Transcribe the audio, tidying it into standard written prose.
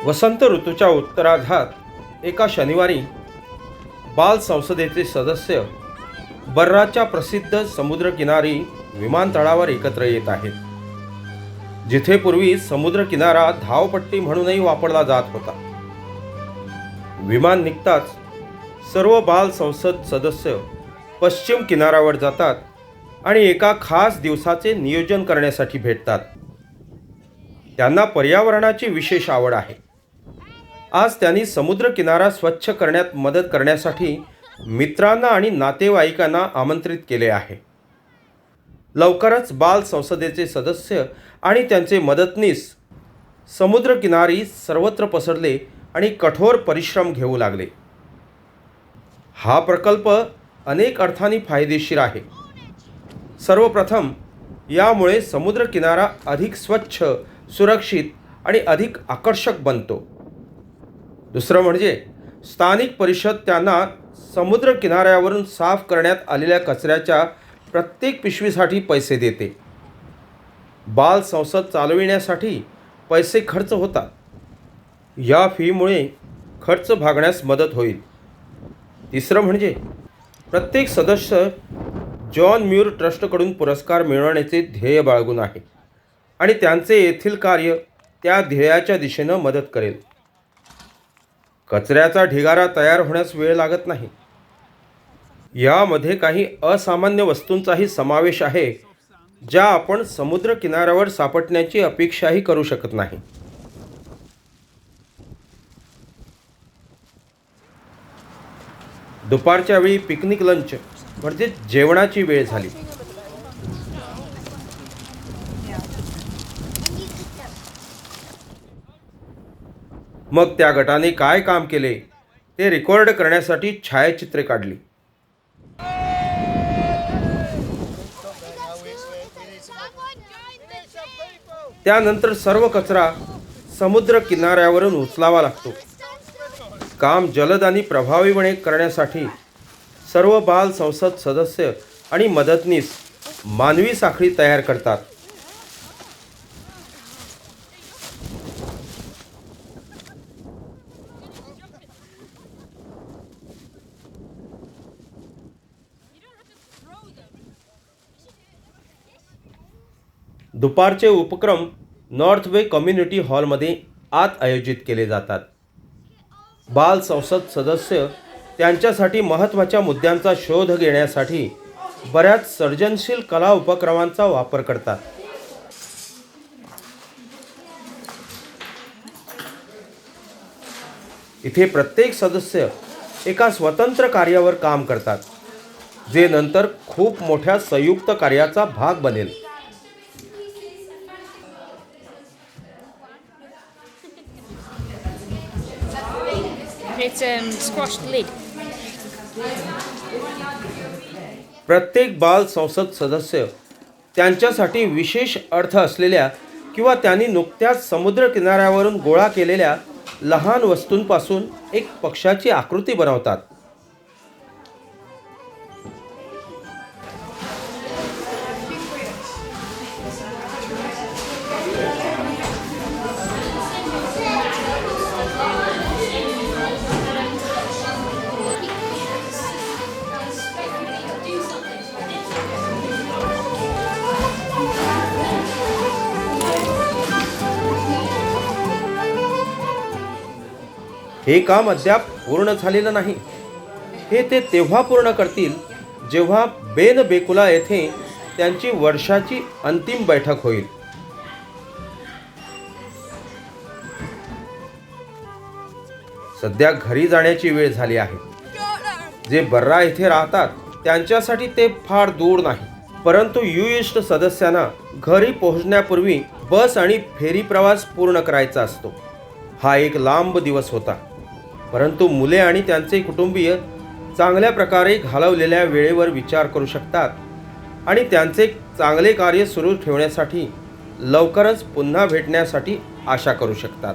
वसंत ऋतूच्या उत्तरार्धात एका शनिवारी बाल संसदेचे सदस्य बर्राच्या प्रसिद्ध समुद्रकिनारी विमानतळावर एकत्र येत आहेत, जिथे पूर्वी समुद्रकिनारा धावपट्टी म्हणूनही वापरला जात होता. विमान निघताच सर्व बाल संसद सदस्य पश्चिम किनाऱ्यावर जातात आणि एका खास दिवसाचे नियोजन करण्यासाठी भेटतात. त्यांना पर्यावरणाची विशेष आवड आहे. आज त्यांनी समुद्रकिनारा स्वच्छ करण्यात मदत करण्यासाठी मित्रांना आणि नातेवाईकांना आमंत्रित केले आहे. लवकरच बाल संसदेचे सदस्य आणि त्यांचे मदतनीस समुद्रकिनारी सर्वत्र पसरले आणि कठोर परिश्रम घेऊ लागले. हा प्रकल्प अनेक अर्थांनी फायदेशीर आहे. सर्वप्रथम यामुळे समुद्रकिनारा अधिक स्वच्छ, सुरक्षित आणि अधिक आकर्षक बनतो. दुसरं म्हणजे स्थानिक परिषद त्यांना समुद्र किनाऱ्यावरून साफ करण्यात आलेल्या कचऱ्याच्या प्रत्येक पिशवीसाठी पैसे देते. बाल संसद चालविण्यासाठी पैसे खर्च होतात. या फीमुळे खर्च भागण्यास मदत होईल. तिसरं म्हणजे प्रत्येक सदस्य जॉन म्यूर ट्रस्टकडून पुरस्कार मिळवण्याचे ध्येय बाळगून आहे आणि त्यांचे येथील कार्य त्या ध्येयाच्या दिशेनं मदत करेल. कचऱ्याचा ढिगारा तयार होण्यास वेळ लागत नाही. यामध्ये काही असामान्य वस्तूंचाही समावेश आहे, ज्या आपण समुद्र किनाऱ्यावर सापडण्याची अपेक्षाही करू शकत नाही. दुपारच्या वेळी पिकनिक लंच म्हणजे जेवणाची वेळ झाली. मग त्या गटाने काय काम केले ते रेकॉर्ड करण्यासाठी छायाचित्रे काढली. त्यानंतर सर्व कचरा समुद्र किनाऱ्यावरून उचलावा लागतो. काम जलद आणि प्रभावीपणे करण्यासाठी सर्व बाल संसद सदस्य आणि मदतनीस मानवी साखळी तयार करतात. दुपारचे उपक्रम नॉर्थ वे कम्युनिटी हॉलमध्ये आत आयोजित केले जातात. बाल संसद सदस्य त्यांच्यासाठी महत्त्वाच्या मुद्द्यांचा शोध घेण्यासाठी बऱ्याच सर्जनशील कला उपक्रमांचा वापर करतात. इथे प्रत्येक सदस्य एका स्वतंत्र कार्यावर काम करतात, जे नंतर खूप मोठ्या संयुक्त कार्याचा भाग बनेल. It's squashed lid. प्रत्येक बाल संसद सदस्य त्यांच्यासाठी विशेष अर्थ असलेल्या किंवा त्यांनी नुकत्याच समुद्र किनाऱ्यावरून गोळा केलेल्या लहान वस्तूंपासून एक पक्षाची आकृती बनवतात. हे काम अद्याप पूर्ण झालेलं नाही. हे ते तेव्हा पूर्ण करतील जेव्हा बेन बेकुला येथे त्यांची वर्षाची अंतिम बैठक होईल. सध्या घरी जाण्याची वेळ झाली आहे. जे बर्रा येथे राहतात त्यांच्यासाठी ते फार दूर नाही, परंतु ईस्ट सदस्यांना घरी पोहोचण्यापूर्वी बस आणि फेरी प्रवास पूर्ण करायचा असतो. हा एक लांब दिवस होता, परंतु मुले आणि त्यांचे कुटुंबीय चांगल्या प्रकारे घालवलेल्या वेळेवर विचार करू शकतात आणि त्यांचे चांगले कार्य सुरू ठेवण्यासाठी लवकरच पुन्हा भेटण्यासाठी आशा करू शकतात.